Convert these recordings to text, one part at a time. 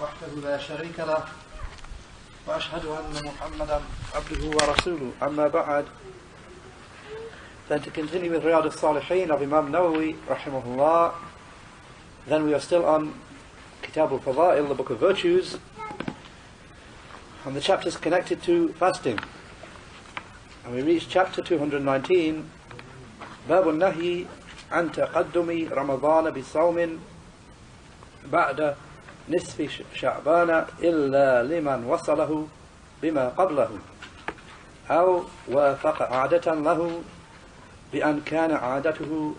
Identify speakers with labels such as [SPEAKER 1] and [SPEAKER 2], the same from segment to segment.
[SPEAKER 1] وحده لا شريك له وأشهد أن محمدا عبده ورسوله أما بعد. Then to continue with Riyad-us-Saliheen of Imam Nawawi rahimahullah, then we are still on Kitab al-Fada'il, the book of virtues, and the chapters connected to fasting, and we reached chapter 219, باب النهي عن تقدم رمضان بصوم بعد نصف شعبان إلا لمن وصله بما قبله أو وافق عادة له بأن كان عادته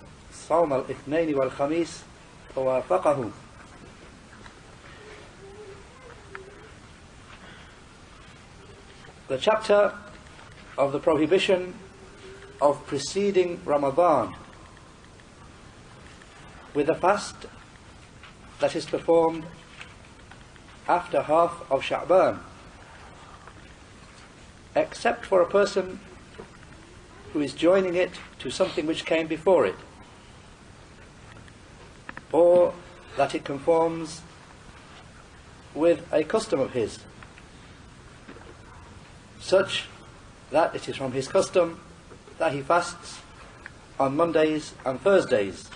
[SPEAKER 1] صوم الاثنين والخميس فوافقه. The chapter of the prohibition of preceding Ramadan with a fast that is performed after half of Sha'ban, except for a person who is joining it to something which came before it, or that it conforms with a custom of his, such that it is from his custom that he fasts on Mondays and Thursdays,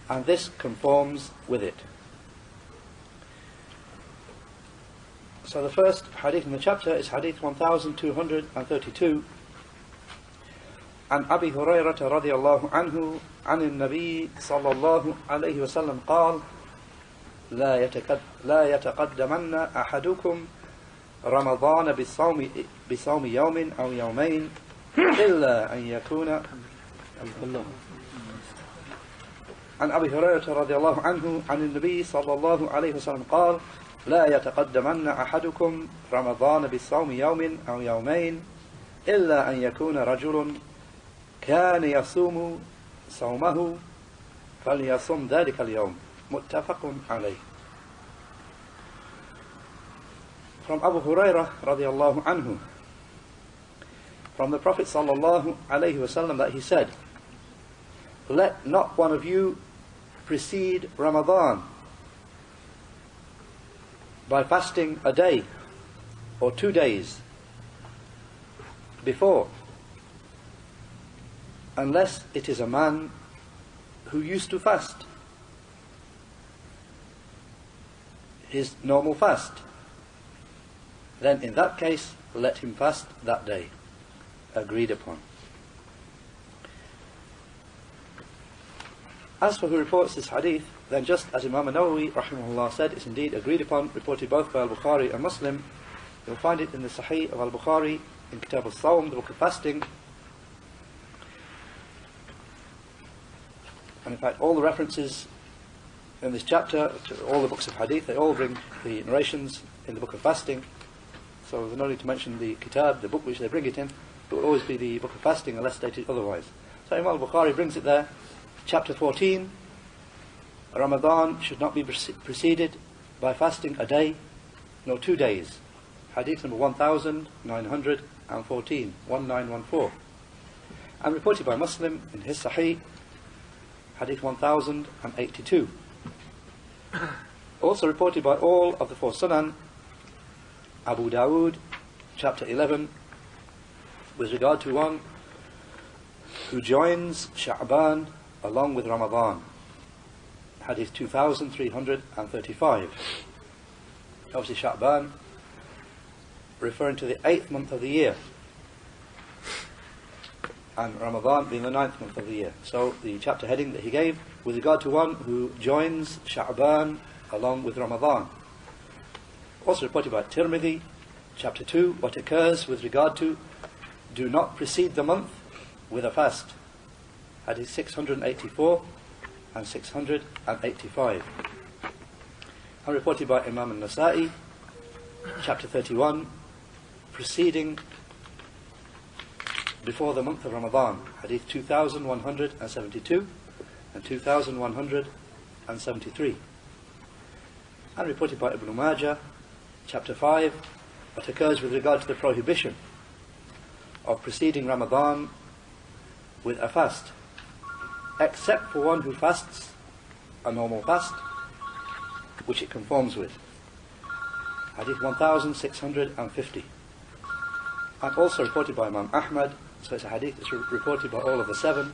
[SPEAKER 1] and this conforms with it. So the first hadith in the chapter is hadith 1232, عن أبي هريرة رضي الله عنه عن النبي صلى الله عليه وسلم قال لا يتقدمن أحدكم رمضان بصوم يوم أو يومين إلا أن يكون عن أبي هريرة رضي الله عنه عن النبي صلى الله عليه وسلم قال لا يتقدمن أحدكم رمضان بصوم يوم أو يومين إلا أن يكون رجل كان يصوم صومه فليصم ذلك اليوم متفق عليه. From Abu Hurairah radiallahu anhu, from the Prophet sallallahu alayhi wasallam, that he said, let not one of you precede Ramadan by fasting a day or 2 days before, unless it is a man who used to fast his normal fast. Then in that case, let him fast that day, agreed upon. As for who reports this hadith, then just as Imam Nawawi rahimahullah said, it's indeed agreed upon, reported both by Al-Bukhari and Muslim. You'll find it in the Sahih of Al-Bukhari, in Kitab Saum, the book of fasting. And in fact, all the references in this chapter to all the books of hadith, they all bring the narrations in the book of fasting. So there's no need to mention the kitab, the book which they bring it in. It will always be the book of fasting unless stated otherwise. So Imam Al-Bukhari brings it there. Chapter 14, Ramadan should not be preceded by fasting a day, nor 2 days. Hadith number 1914, 1914. And reported by Muslim in his Sahih, Hadith 1082. Also reported by all of the four Sunan, Abu Dawood, chapter 11, with regard to one who joins Sha'ban along with Ramadan, Hadith 2335. Obviously Sha'ban referring to the 8th month of the year, and Ramadan being the 9th month of the year. So the chapter heading that he gave with regard to one who joins Sha'ban along with Ramadan. Also reported by Tirmidhi, chapter 2, what occurs with regard to do not precede the month with a fast. Hadith 684 and 685. And reported by Imam al-Nasa'i, chapter 31, preceding before the month of Ramadan, Hadith 2172 and 2173. And reported by Ibn Majah, chapter 5, what occurs with regard to the prohibition of preceding Ramadan with a fast, except for one who fasts a normal fast, which it conforms with. Hadith 1650. And also reported by Imam Ahmad, so it's a hadith that's reported by all of the seven,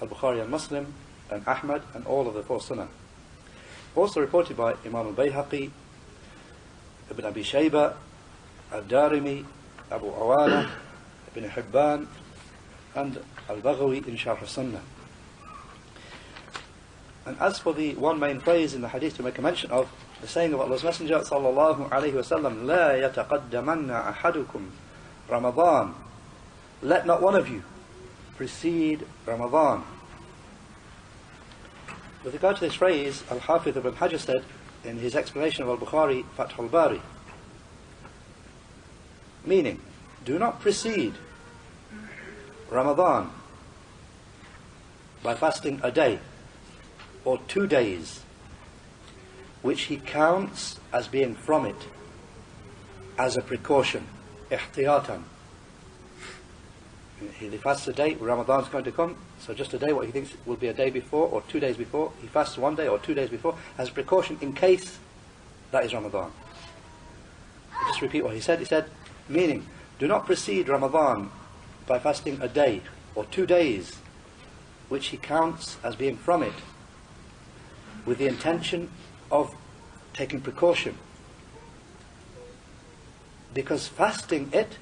[SPEAKER 1] Al-Bukhari and Muslim, and Ahmad, and all of the four Sunnah. Also reported by Imam al-Bayhaqi, Ibn Abi Shayba, Al-Darimi, Abu Awana, Ibn Hibban, and Al-Baghawi in Sharh Sunnah. And as for the one main phrase in the hadith to make a mention of, the saying of Allah's Messenger, sallallaahu alayhi wa sallam, لَا يَتَقَدَّمَنَّ أَحَدُكُمْ Ramadan. Let not one of you precede Ramadan. With regard to this phrase, Al-Hafidh ibn Hajar said in his explanation of Al-Bukhari, Fath al-Bari, meaning, do not precede Ramadan by fasting a day or 2 days, which he counts as being from it, as a precaution, ihtiyatan. He fasts a day, Ramadan's going to come, so just a day, what he thinks will be a day before or 2 days before, he fasts 1 day or 2 days before, as a precaution in case that is Ramadan. I'll just repeat what he said, meaning, do not precede Ramadan by fasting a day or 2 days, which he counts as being from it, with the intention of taking precaution, because fasting it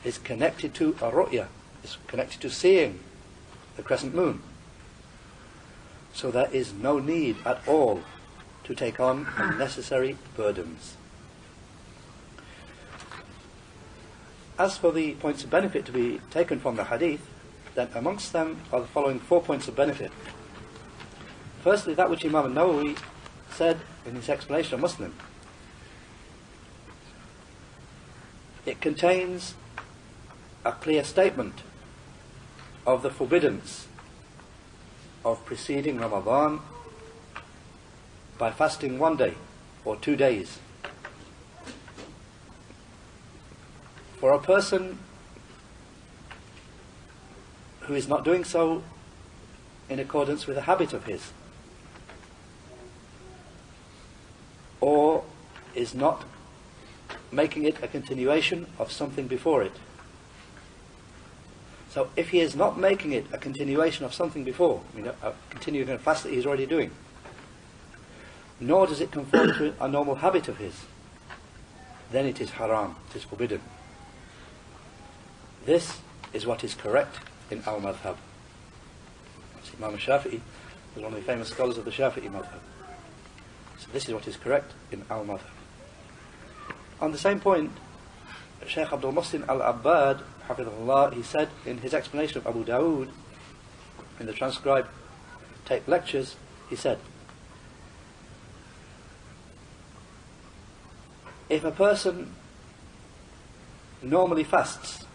[SPEAKER 1] is connected to a ru'ya, is connected to seeing the crescent moon. So there is no need at all to take on unnecessary burdens. As for the points of benefit to be taken from the hadith, then amongst them are the following 4 points of benefit. Firstly, that which Imam Al-Nawawi said in his explanation of Muslim. It contains a clear statement of the forbiddance of preceding Ramadan by fasting 1 day or 2 days. For a person who is not doing so in accordance with a habit of his, or is not making it a continuation of something before it. So if he is not making it a continuation of something before, continuing a fast that he's already doing, nor does it conform to a normal habit of his, then it is haram, it is forbidden. This is what is correct in our madhab. Imam al-Shafi'i was one of the famous scholars of the Shafi'i madhab. So this is what is correct in our madhab. On the same point, Shaykh Abdul Muhsin al-Abbad, hafidhahullah, he said in his explanation of Abu Dawood, in the transcribed tape lectures, he said, if a person normally fasts,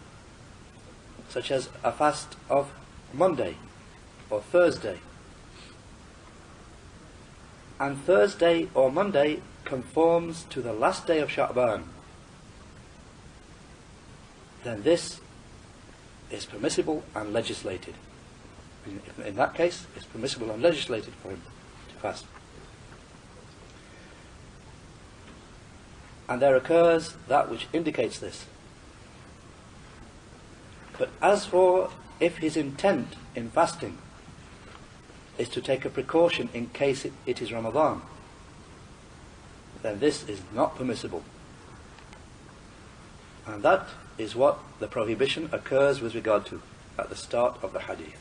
[SPEAKER 1] such as a fast of Monday or Thursday, and Thursday or Monday conforms to the last day of Sha'ban, then this is permissible and legislated. In that case, it's permissible and legislated for him to fast. And there occurs that which indicates this. But as for if his intent in fasting is to take a precaution in case it is Ramadan, then this is not permissible. And that is what the prohibition occurs with regard to at the start of the hadith.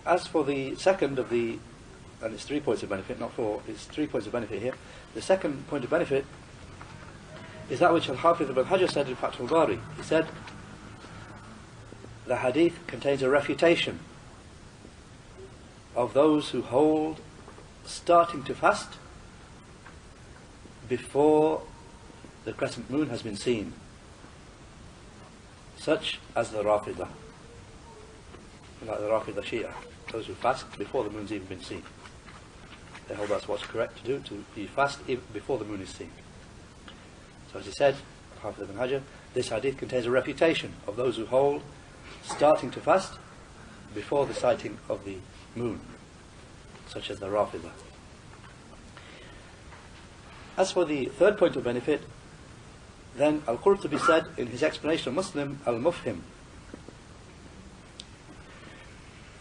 [SPEAKER 1] As for the second of the, and it's 3 points of benefit, not 4, it's 3 points of benefit here. The second point of benefit is that which Al-Hafidh ibn Hajar said in Fath al-Bari. He said, the hadith contains a refutation of those who hold starting to fast before the crescent moon has been seen, such as the Rafidah, like the Rafidah Shia, those who fast before the moon's even been seen. They hold that's what's correct to do, to be fast even before the moon is seen. So as he said, Hafidh ibn Hajar, this hadith contains a refutation of those who hold starting to fast before the sighting of the moon, such as the Rafidah. As for the third point of benefit, then Al-Qurtubi said in his explanation of Muslim, Al-Mufhim,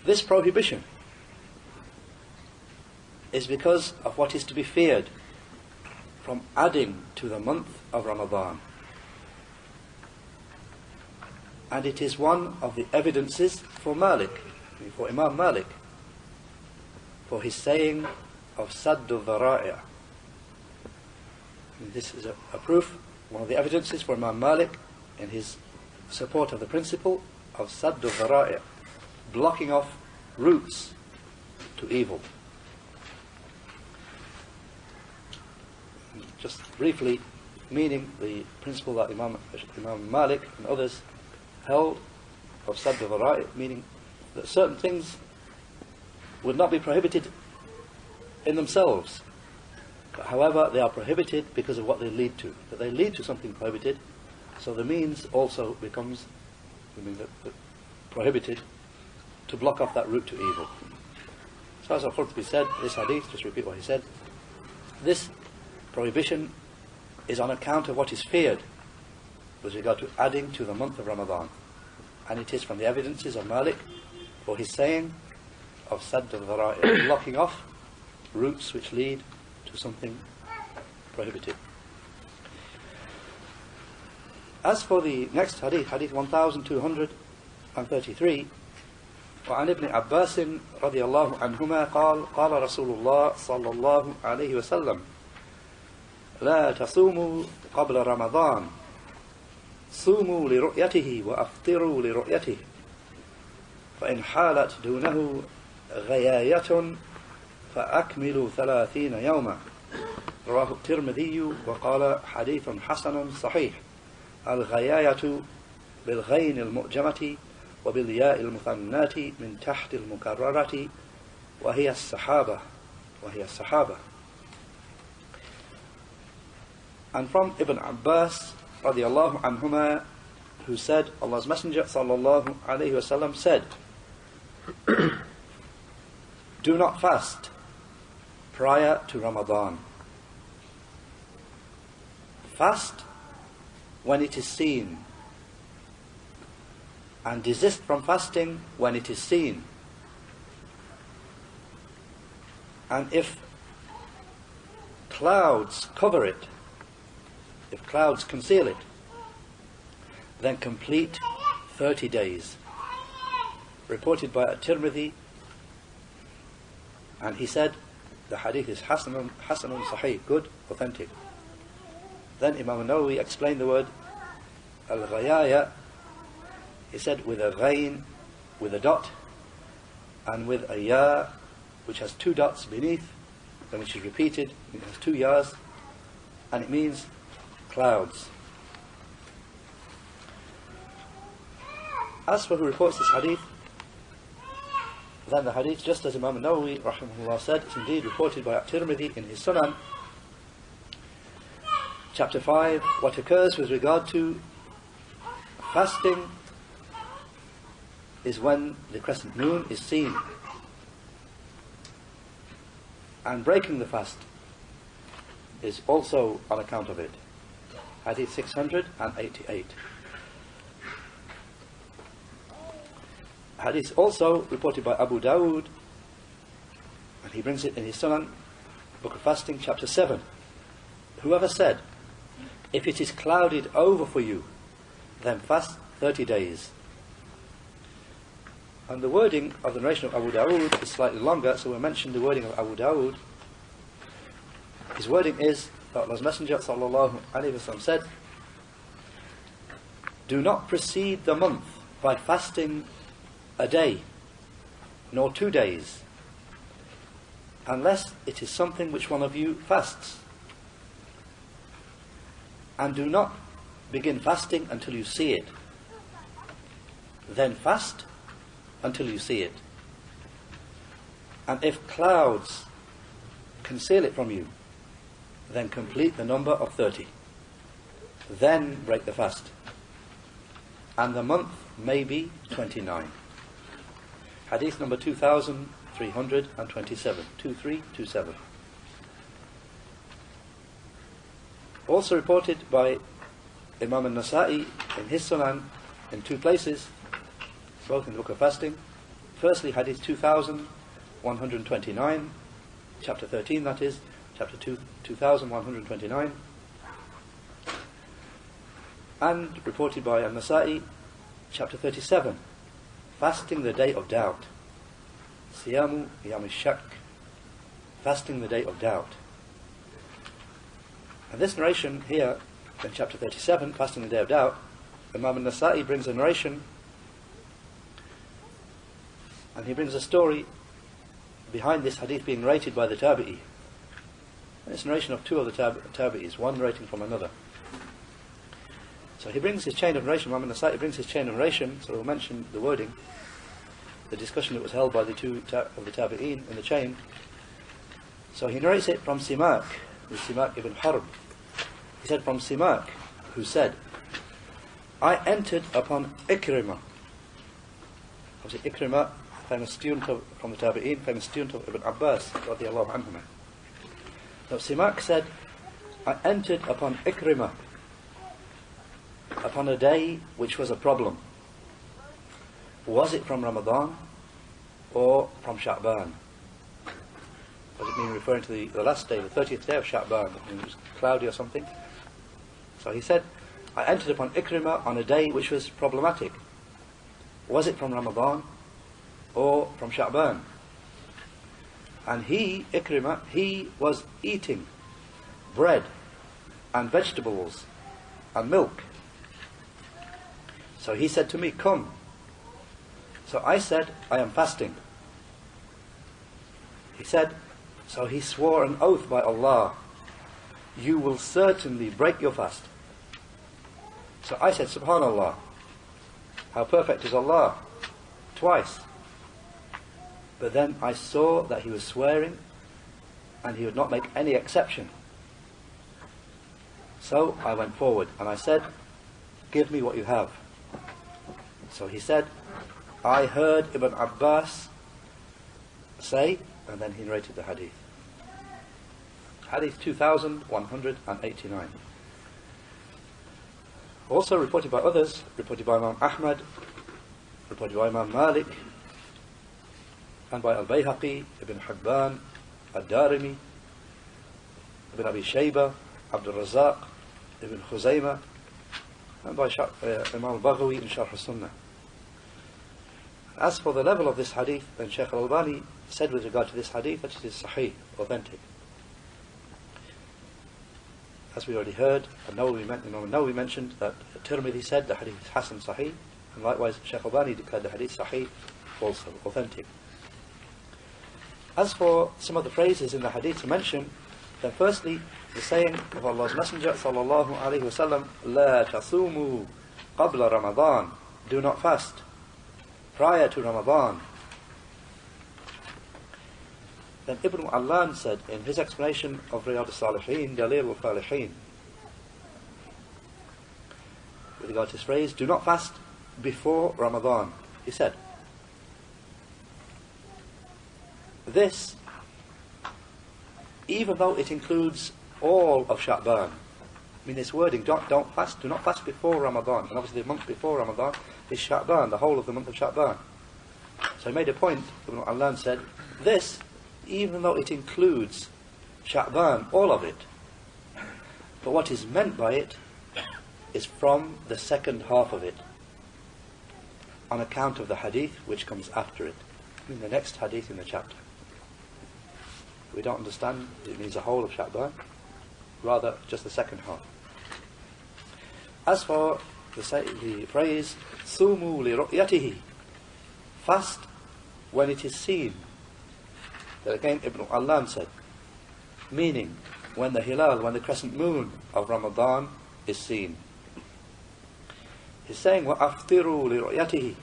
[SPEAKER 1] this prohibition is because of what is to be feared from adding to the month of Ramadan. And it is one of the evidences for Malik, for Imam Malik, for his saying of Saddu Dhara'i'. This is a proof, one of the evidences for Imam Malik in his support of the principle of Saddu Dhara'i', blocking off routes to evil. Just briefly, meaning the principle that Imam Malik and others held of Saddu Dhara'i', meaning that certain things would not be prohibited in themselves, but however they are prohibited because of what they lead to. That they lead to something prohibited, so the means also becomes prohibited to block off that route to evil. So as Al-Qurtubi said, this hadith, just repeat what he said, this prohibition is on account of what is feared with regard to adding to the month of Ramadan, and it is from the evidences of Malik for his saying of Sadd al-Dhara'i', blocking off routes which lead to something prohibited. As for the next hadith, hadith 1233, وعن ابن عباس رضي الله عنهما قال قال رسول الله sallallaahu alayhi wa sallam لا تصوموا قبل رمضان صوموا لرؤيته وأفطروا لرؤيته فإن حالت دونه غياية فأكملوا 30 يوما رواه الترمذي وقال حديث حسن صحيح. الغياية بالغين المؤجمة وبالياء المثنات من تحت المكررة وهي السحابة. And from Ibn Abbas radiallahu anhuma, who said, Allah's Messenger sallallahu alayhi wasallam said, do not fast prior to Ramadan. Fast when it is seen, and desist from fasting when it is seen. And if clouds cover it, if clouds conceal it, then complete 30 days. Reported by At-Tirmidhi, and he said the hadith is hasanun sahih, good, authentic. Then Imam Al-Nawawi explained the word al-ghayaya. He said with a ghain, with a dot, and with a ya, which has 2 dots beneath, then which is repeated, it has 2 yas, and it means clouds. As for who reports this hadith, then the hadith, just as Imam Al-Nawawi rahimahullah said, is indeed reported by At-Tirmidhi in his Sunan, chapter 5, what occurs with regard to fasting is when the crescent moon is seen, and breaking the fast is also on account of it. Hadith 688. Hadith also reported by Abu Dawud, and he brings it in his Sunan, Book of Fasting, chapter 7. Whoever said, if it is clouded over for you, then fast 30 days. And the wording of the narration of Abu Dawud is slightly longer, so we'll mention the wording of Abu Dawud. His wording is that Allah's Messenger sallallahu alayhi wa sallam said, do not precede the month by fasting a day, nor 2 days, unless it is something which one of you fasts. And do not begin fasting until you see it. Then fast until you see it. And if clouds conceal it from you, then complete the number of 30. Then break the fast. And the month may be 29. Hadith number 2327. 2327. Also reported by Imam al-Nasa'i in his Sunan in two places, both in the book of fasting. Firstly, Hadith 2129, chapter 13, that is, chapter 2129. And reported by Al-Nasa'i, chapter 37, fasting the day of doubt. Siyamu yam shak, fasting the day of doubt. And this narration here, in chapter 37, fasting the day of doubt, Imam al-Nasa'i brings a narration, and he brings a story behind this hadith being narrated by the Tabi'i. And it's narration of two of the Tabi'is, one narrating from another. So he brings his chain of narration, Imam al-Nasa'i brings his chain of narration, so we'll mention the wording, the discussion that was held by the two of the Tabi'in in the chain. So he narrates it from Simak, who's Simak ibn Harb. He said from Simak, who said, I entered upon Ikrimah. Obviously Ikrimah, famous student from the Tabi'in, famous student of Ibn Abbas, radiyallahu anhuma. So Simak said, I entered upon Ikrimah, upon a day which was a problem. Was it from Ramadan or from Sha'ban? Does it mean referring to the last day, the 30th day of Sha'ban? It was cloudy or something. So he said, I entered upon Ikrimah on a day which was problematic. Was it from Ramadan or from Sha'ban? And he, Ikrimah, he was eating bread and vegetables and milk. So he said to me, come. So I said, I am fasting. He said, so he swore an oath by Allah, you will certainly break your fast. So I said, Subhanallah, how perfect is Allah, twice. But then I saw that he was swearing and he would not make any exception. So I went forward and I said, give me what you have. So he said, I heard Ibn Abbas say, and then he narrated the hadith. Hadith 2189. Also reported by others, reported by Imam Ahmad, reported by Imam Malik, and by Al-Bayhaqi, Ibn Hibban, Ad-Darimi, Ibn Abi Shayba, Abdul Razak, Ibn Khuzaymah, and by Imam Al-Baghawi in Sharh al-Sunnah. As for the level of this hadith, then Shaykh Al-Albani said with regard to this hadith that it is sahih, authentic. As we already heard, Imam Al-Nawawi mentioned that Tirmidhi said the hadith is Hasan Sahih, and likewise Shaykh Al-Albani declared the hadith Sahih, also authentic. As for some of the phrases in the hadith to mention, then firstly, the saying of Allah's Messenger sallallaahu alayhi wa sallam, La tasumu qabla Ramadan, do not fast prior to Ramadan. Then Ibn Allan said in his explanation of Riyad-us-Saliheen, Al-Bukhari, with regard to this phrase, do not fast before Ramadan. He said, this, even though it includes all of Sha'ban, I mean this wording, do not fast before Ramadan, and obviously the month before Ramadan is Sha'ban, the whole of the month of Sha'ban. So he made a point, Ibn Allan said, this, even though it includes Sha'ban, all of it, but what is meant by it is from the second half of it, on account of the hadith which comes after it, I mean the next hadith in the chapter. We don't understand it means the whole of Sha'ban, rather just the second half. As for the phrase Sumu li ru'yatihi, fast when it is seen, that again Ibn Allan said, meaning when the hilal, when the crescent moon of Ramadan is seen. He's saying وَأَفْطِرُوا لِرُؤْيَتِهِ,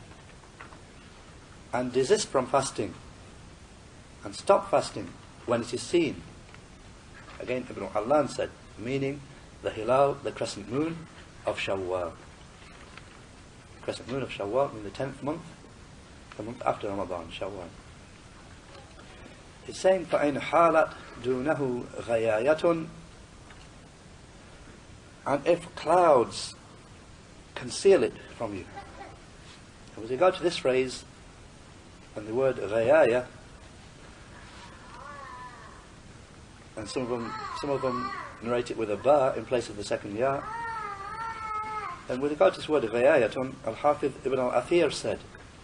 [SPEAKER 1] and desist from fasting and stop fasting when it is seen. Again Ibn Allan said, meaning the hilal, the crescent moon of Shawwal. Crescent moon of Shawwal in the 10th month the month after Ramadan, Shawwal. It's saying فَإِنْ حَالَتْ دُونَهُ غَيَايَةٌ, and if clouds conceal it from you. And with regard to this phrase and the word غَيَايَة, and some of them narrate it with a ba in place of the second ya. And with regard to this word غَيَايَةٌ, Al-Hafidh Ibn Al-Athir said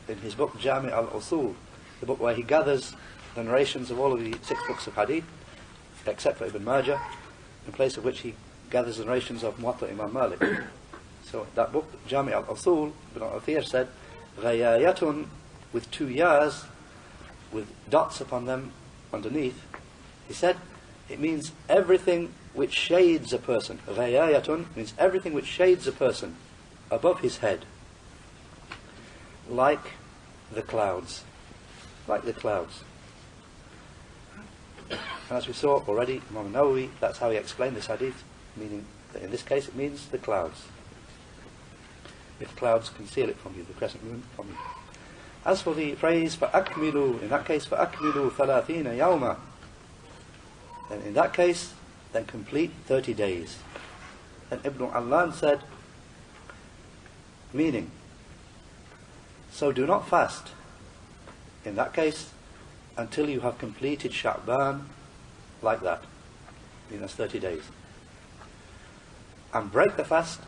[SPEAKER 1] in his book Jami' al-Usul, the book where he gathers the narrations of all of the 6 books of hadith, except for Ibn Majah, in place of which he gathers the narrations of Muwatta Imam Malik. So that book, Jami' al-Usul, Ibn Al-Athir said, غَيَايَةٌ, with 2 yas, with dots upon them underneath. He said, it means everything which shades a person. غَيَايَةٌ means everything which shades a person above his head, like the clouds. Like the clouds. And as we saw already, Imam Nawawi, that's how he explained this hadith, meaning that in this case it means the clouds. If clouds conceal it from you, the crescent moon from you. As for the phrase فَأَكْمِلُوا, in that case فَأَكْمِلُوا ثَلَاثِينَ يَوْمًا, then in that case, then complete 30 days. And Ibn Allan said, meaning, so do not fast in that case until you have completed Sha'ban like that. I mean, that's 30 days. And break the fast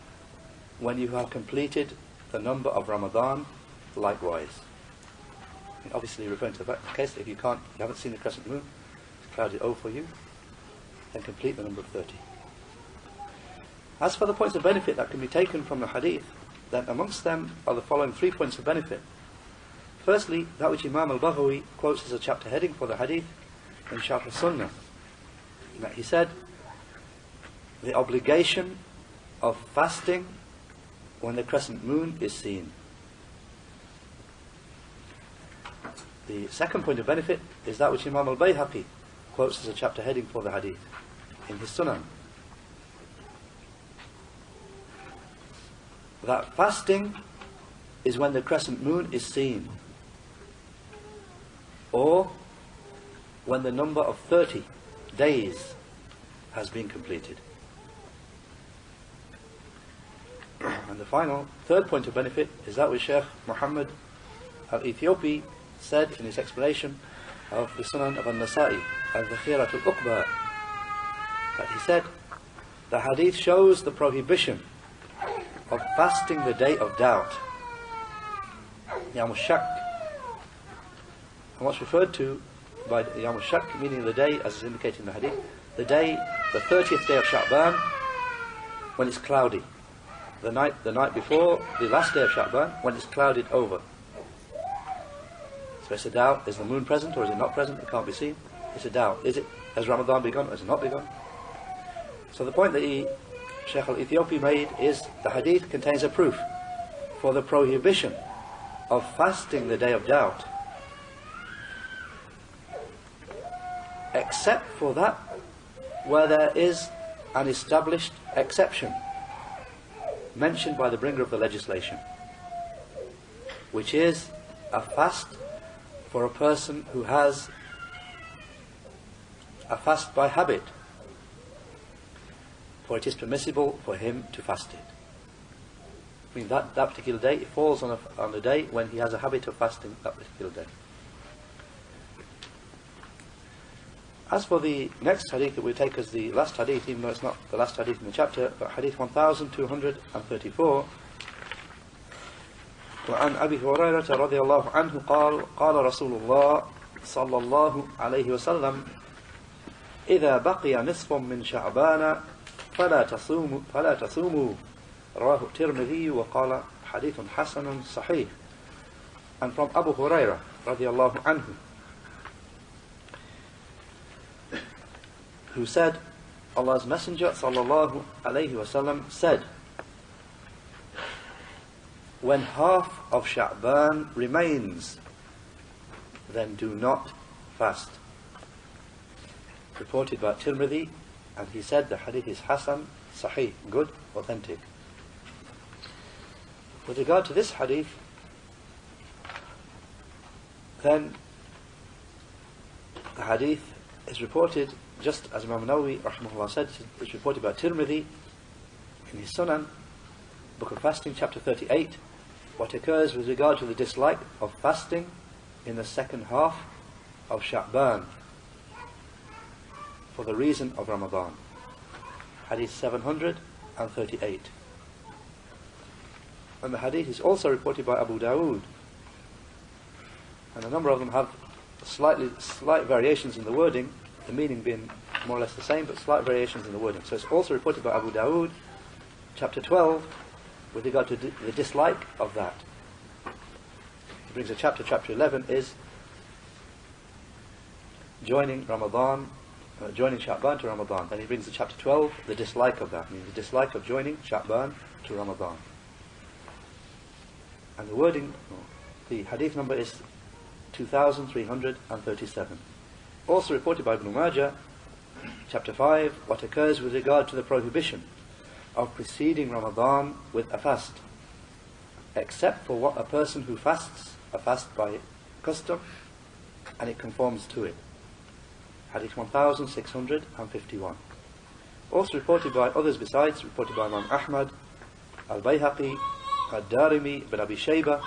[SPEAKER 1] when you have completed the number of Ramadan likewise. And obviously referring to the case that if you haven't seen the crescent moon, it's clouded over for you, then complete the number of 30. As for the points of benefit that can be taken from the hadith, then amongst them are the following 3 points of benefit. Firstly, that which Imam Al-Baghawi quotes as a chapter heading for the hadith in Sharh al-Sunnah, that he said, the obligation of fasting when the crescent moon is seen. The second point of benefit is that which Imam Al-Bayhaqi quotes as a chapter heading for the hadith in his Sunan, that fasting is when the crescent moon is seen, or when the number of 30 days has been completed. And the final, third point of benefit is that which Shaykh Muhammad al-Ethiopi said in his explanation of the Sunan of Al-Nasa'i, Al-Dhakhirat al-Uqba, that he said, the hadith shows the prohibition of fasting the day of doubt, Yawm al-Shak. And what's referred to by Yawm al-Shak, meaning the day, as is indicated in the hadith, the day, the 30th day of Sha'ban, when it's cloudy. The night before, the last day of Sha'ban, when it's clouded over. So it's a doubt, is the moon present or is it not present? It can't be seen. It's a doubt. Has Ramadan begun or has it not begun? So the point that Shaykh al-Ethiopi made is the hadith contains a proof for the prohibition of fasting the day of doubt, except for that where there is an established exception mentioned by the bringer of the legislation, which is a fast for a person who has a fast by habit, for it is permissible for him to fast it. I mean, that particular day, it falls on a day when he has a habit of fasting that particular day. As for the next hadith that we take as the last hadith, even though it's not the last hadith in the chapter, but hadith 1234, وعن أبي هريرة رضي الله عنه قال قال رسول الله sallallaahu alayhi wa sallam إذا بقي نصف من شعبان فلا تصوموا رواه الترمذي وقال حديث حسن صحيح. And from Abu Hurairah radiallahu anhu, who said, Allah's Messenger sallallahu alayhi wasallam said, when half of Sha'ban remains, then do not fast. Reported by Tirmidhi, and he said the hadith is Hasan, Sahih, good, authentic. With regard to this hadith, then the hadith is reported, just as Imam Nawawi rahimahullah said, it's reported by Tirmidhi in his Sunan, Book of Fasting, chapter 38, what occurs with regard to the dislike of fasting in the second half of Sha'ban for the reason of Ramadan. Hadith 738. And the hadith is also reported by Abu Dawood, and a number of them have slight variations in the wording, the meaning being more or less the same, but slight variations in the wording. So it's also reported by Abu Dawood, chapter 12, with regard to the dislike of that. He brings a chapter 11 is joining Ramadan, joining Sha'ban to Ramadan. Then he brings the chapter 12, the dislike of that, meaning the dislike of joining Sha'ban to Ramadan. And the wording, the hadith number is 2337. Also reported by Ibn Majah, chapter 5, what occurs with regard to the prohibition of preceding Ramadan with a fast, except for what a person who fasts a fast by custom and it conforms to it. Hadith 1651. Also reported by others besides, reported by Imam Ahmad, Al-Bayhaqi, Ad-Darimi, Ibn Abi Shayba,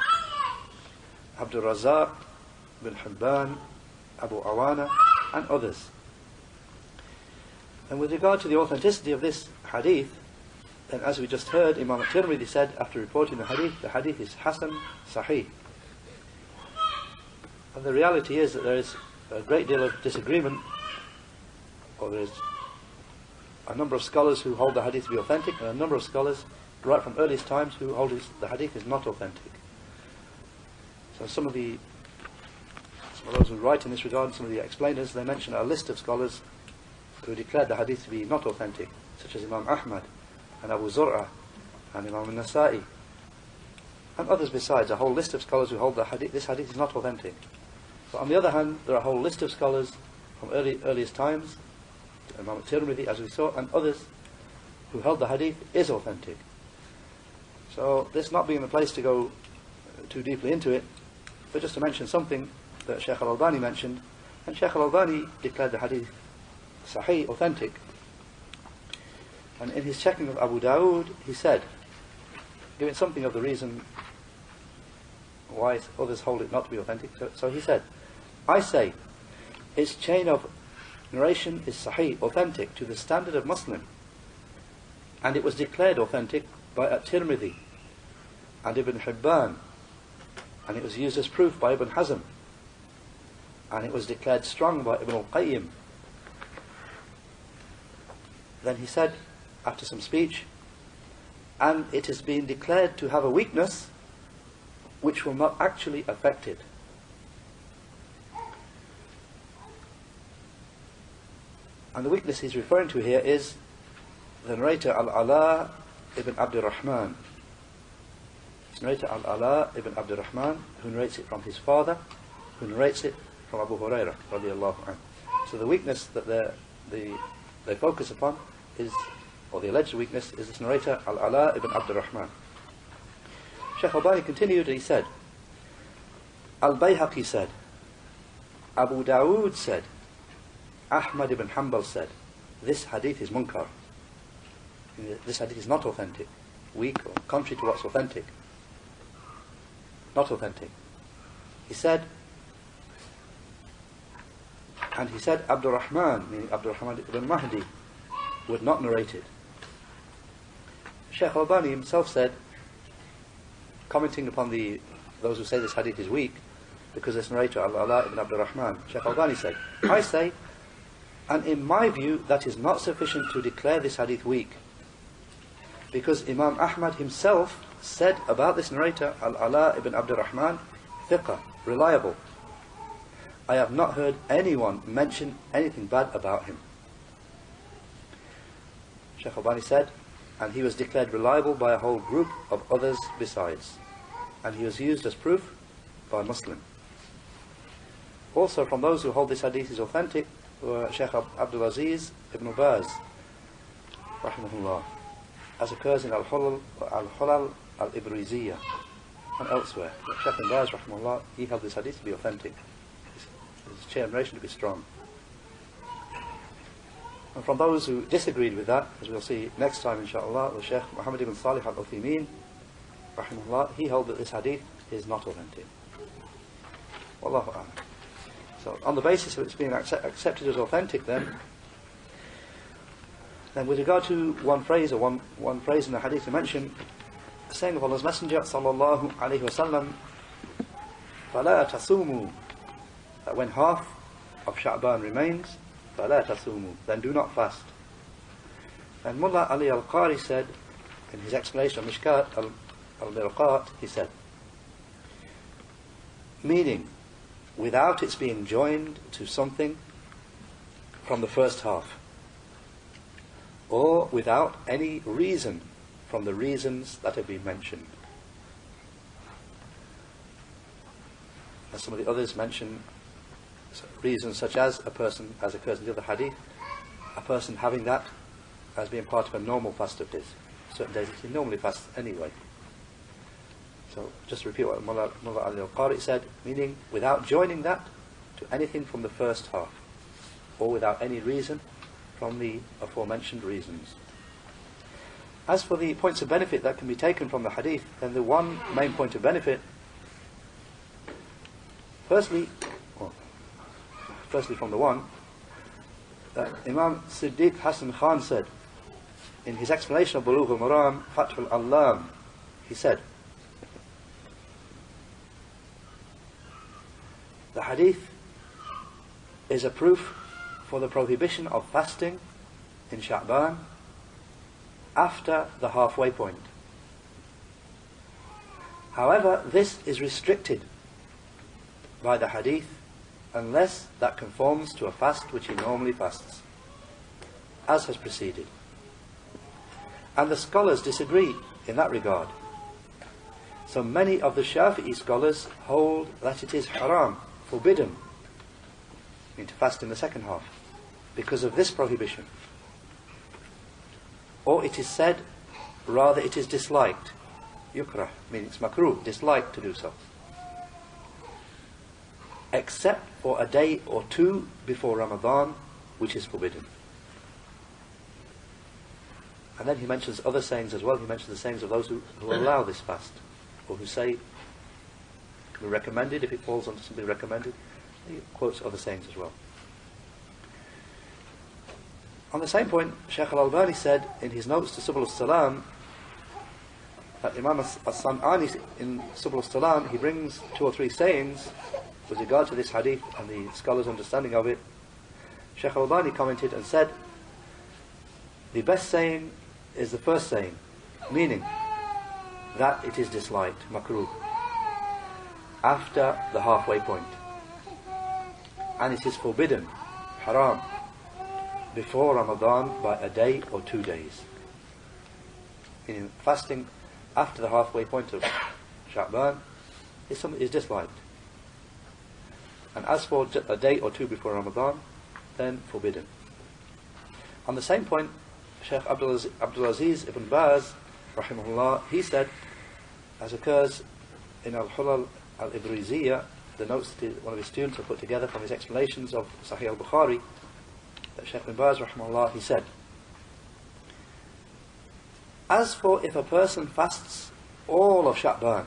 [SPEAKER 1] Abdul Razak, Ibn Hibban, Abu Awana, and others. And with regard to the authenticity of this hadith, then as we just heard, Imam al-Tirmidhi said after reporting the hadith is Hasan Sahih. And the reality is that there is a great deal of disagreement, or there is a number of scholars who hold the hadith to be authentic, and a number of scholars right from earliest times who hold the hadith is not authentic. So some of those who write in this regard, some of the explainers, they mention a list of scholars who declared the hadith to be not authentic, such as Imam Ahmad and Abu Zur'a and Imam al-Nasa'i and others besides, a whole list of scholars who hold this hadith is not authentic. But on the other hand, there are a whole list of scholars from earliest times, Imam al-Tirmidhi as we saw, and others who held the hadith is authentic. So this not being the place to go too deeply into it, but just to mention something that Shaykh Al-Albani mentioned, and Shaykh Al-Albani declared the hadith sahih, authentic. And in his checking of Abu Dawood, he said, giving something of the reason why others hold it not to be authentic, so he said, I say, its chain of narration is sahih, authentic, to the standard of Muslim, and it was declared authentic by At-Tirmidhi and Ibn Hibban, and it was used as proof by Ibn Hazm, and it was declared strong by Ibn al-Qayyim. Then he said, after some speech, and it has been declared to have a weakness which will not actually affect it. And the weakness he's referring to here is the narrator Al-Ala ibn Abdurrahman. It's narrator Al-Ala ibn Abdurrahman, who narrates it from his father, who narrates it from Abu Hurairah radiyallahu anhu. So the weakness that they focus upon is, or the alleged weakness, is this narrator Al-Ala ibn Abdurrahman. Shaykh Al-Albani continued and he said, Al-Bayhaqi said, Abu Dawood said, Ahmad ibn Hanbal said, this hadith is munkar. This hadith is not authentic, weak, or contrary to what's authentic. Not authentic. He said, and he said Abdurrahman, meaning Abdurrahman ibn Mahdi, would not narrate it. Shaykh Al-Albani himself said, commenting upon those who say this hadith is weak, because this narrator Al-Ala ibn Abdurrahman, Shaykh Al-Albani said, I say, and in my view that is not sufficient to declare this hadith weak, because Imam Ahmad himself said about this narrator Al-Ala ibn Abdurrahman, thiqah, reliable. I have not heard anyone mention anything bad about him. Shaykh Al-Albani said, and he was declared reliable by a whole group of others besides, and he was used as proof by Muslim. Also from those who hold this hadith is authentic were Shaykh Abdul Aziz ibn Baz rahimahullah, as occurs in Al-Hulal Al-Ibriziyah and elsewhere. Shaykh ibn Baz rahimahullah, he held this hadith to be authentic. his chain of narration to be strong. And from those who disagreed with that, as we'll see next time inshallah, was Shaykh Muhammad ibn Salih al-Uthaymeen, rahimahullah. He held that this hadith is not authentic. Wallahu a'lam. So on the basis of its being accepted as authentic, then with regard to one phrase in the hadith to mention, the saying of Allah's Messenger sallallaahu, alayhi sallam, فَلَا تَصُومُوا, that when half of Sha'ban remains, فَلَا تَصُومُوا, then do not fast. And Mullah Ali al-Qari said, in his explanation of Mishkat al-Mirqat, he said, meaning, without its being joined to something from the first half, or without any reason from the reasons that have been mentioned. As some of the others mention reasons such as a person, as occurs in the other hadith, a person having that as being part of a normal fast of days. Certain days he normally fasts anyway. So just to repeat what Mullah Ali al-Qari said, meaning without joining that to anything from the first half, or without any reason from the aforementioned reasons. As for the points of benefit that can be taken from the hadith, then the one main point of benefit, firstly from the one, that Imam Siddiq Hassan Khan said, in his explanation of Bulugh al-Maram, Fath al-Allam, he said, the hadith is a proof for the prohibition of fasting in Sha'ban after the halfway point. However, this is restricted by the hadith unless that conforms to a fast which he normally fasts, as has preceded. And the scholars disagree in that regard. So many of the Shafi'i scholars hold that it is haram, forbidden, to fast in the second half because of this prohibition. Or it is said, rather it is disliked, yukrah, meaning it's makruh, disliked to do so, except for a day or two before Ramadan, which is forbidden. And then he mentions other sayings as well. He mentions the sayings of those who allow this fast, or who say it can be recommended if it falls under something recommended. He quotes other sayings as well. On the same point, Shaykh al-Albani said in his notes to Subul al-Salam that Imam as-San'ani in Subul al-Salam, he brings 2 or 3 sayings with regard to this hadith and the scholars' understanding of it. Shaykh al-Albani commented and said, the best saying is the first saying, meaning that it is disliked, makruh, after the halfway point, and it is forbidden, haram, before Ramadan by a day or 2 days. Meaning fasting after the halfway point of Sha'ban is disliked. And as for a day or 2 before Ramadan, then forbidden. On the same point, Shaykh Abdul Aziz ibn Baz, rahimahullah, he said, as occurs in Al-Hulal al-Ibriziyya, the notes that one of his students had put together from his explanations of Sahih al-Bukhari, that Shaykh ibn Baz, rahimahullah, he said, as for if a person fasts all of Sha'ban,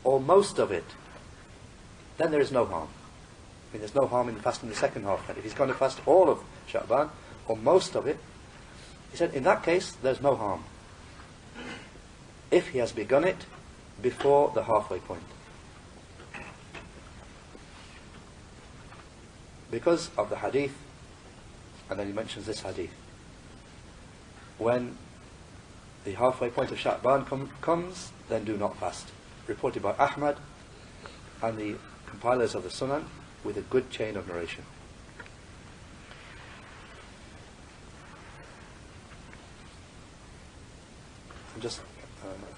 [SPEAKER 1] or most of it, then there is no harm. I mean, there's no harm in fasting the second half. And if he's going to fast all of Sha'ban, or most of it, he said, in that case, there's no harm, if he has begun it before the halfway point. Because of the hadith, and then he mentions this hadith, when the halfway point of Sha'ban comes, then do not fast. Reported by Ahmad and the compilers of the Sunan with a good chain of narration. And just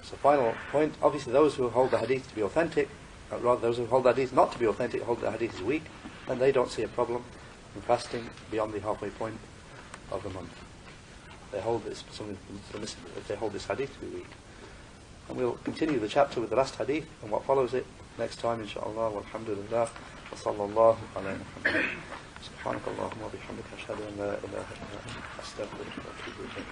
[SPEAKER 1] as a final point, obviously those who hold the hadith to be authentic, rather those who hold the hadith not to be authentic, hold the hadith is weak, and they don't see a problem in fasting beyond the halfway point of the month. They hold this hadith to be weak. And we'll continue the chapter with the last hadith and what follows it next time, inshaAllah. Walhamdulillah. sallallaahu alayhi سبحانك اللهم وبحمدك أشهد أن لا إله إلا أنت أستغفرك وأتوب إليك